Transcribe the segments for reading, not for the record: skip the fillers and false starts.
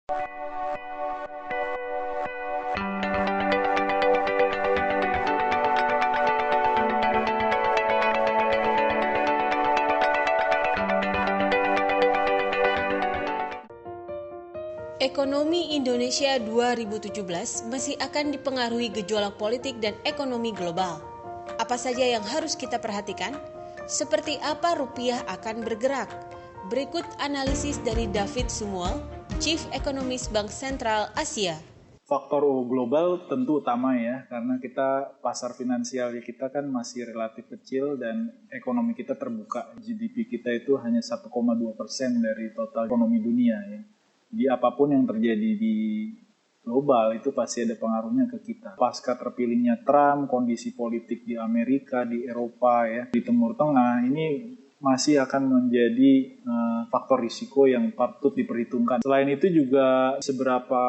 Ekonomi Indonesia 2017 masih akan dipengaruhi gejolak politik dan ekonomi global. Apa saja yang harus kita perhatikan? Seperti apa rupiah akan bergerak? Berikut analisis dari David Sumual, Chief Economist Bank Sentral Asia. Faktor global tentu utama ya, karena pasar finansial kita kan masih relatif kecil dan ekonomi kita terbuka. GDP kita itu hanya 1,2% dari total ekonomi dunia ya. Jadi apapun yang terjadi di global itu pasti ada pengaruhnya ke kita. Pasca terpilihnya Trump, kondisi politik di Amerika, di Eropa ya, di Timur Tengah ini masih akan menjadi faktor risiko yang patut diperhitungkan. Selain itu juga seberapa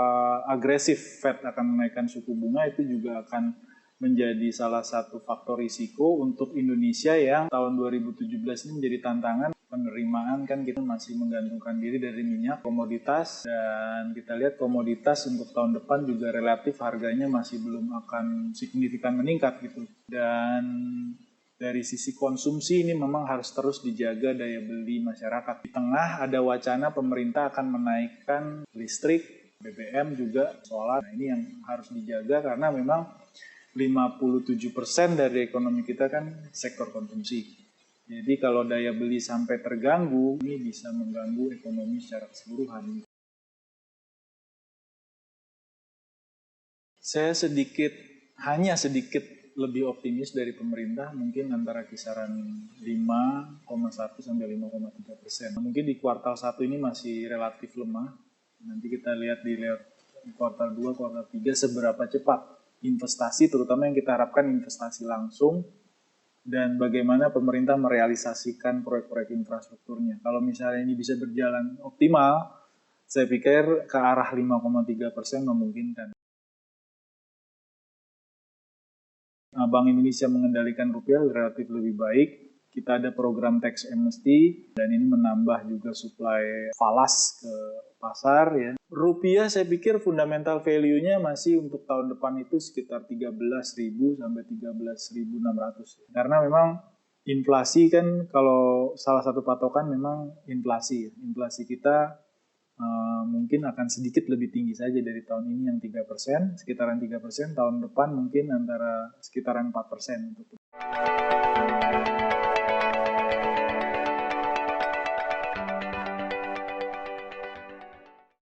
agresif Fed akan menaikkan suku bunga itu juga akan menjadi salah satu faktor risiko untuk Indonesia yang tahun 2017 ini menjadi tantangan. Penerimaan kan kita masih menggantungkan diri dari minyak, komoditas, dan kita lihat komoditas untuk tahun depan juga relatif harganya masih belum akan signifikan meningkat gitu. Dan dari sisi konsumsi ini memang harus terus dijaga daya beli masyarakat. Di tengah ada wacana pemerintah akan menaikkan listrik, BBM juga, solar. Nah, ini yang harus dijaga karena memang 57% dari ekonomi kita kan sektor konsumsi. Jadi kalau daya beli sampai terganggu, ini bisa mengganggu ekonomi secara keseluruhan. Saya hanya sedikit lebih optimis dari pemerintah, mungkin antara kisaran 5,1 sampai 5,3%. Mungkin di kuartal 1 ini masih relatif lemah. Nanti kita lihat di kuartal 2, kuartal 3 seberapa cepat investasi, terutama yang kita harapkan investasi langsung, dan bagaimana pemerintah merealisasikan proyek-proyek infrastrukturnya. Kalau misalnya ini bisa berjalan optimal, saya pikir ke arah 5,3% memungkinkan. Bank Indonesia mengendalikan rupiah relatif lebih baik. Kita ada program tax amnesty dan ini menambah juga supply falas ke pasar ya. Rupiah saya pikir fundamental value-nya masih untuk tahun depan itu sekitar 13.000 sampai 13.600. Karena memang inflasi kan kalau salah satu patokan memang inflasi. Inflasi kita mungkin akan sedikit lebih tinggi saja dari tahun ini yang 3%, sekitaran 3%, tahun depan mungkin antara sekitaran 4% untuk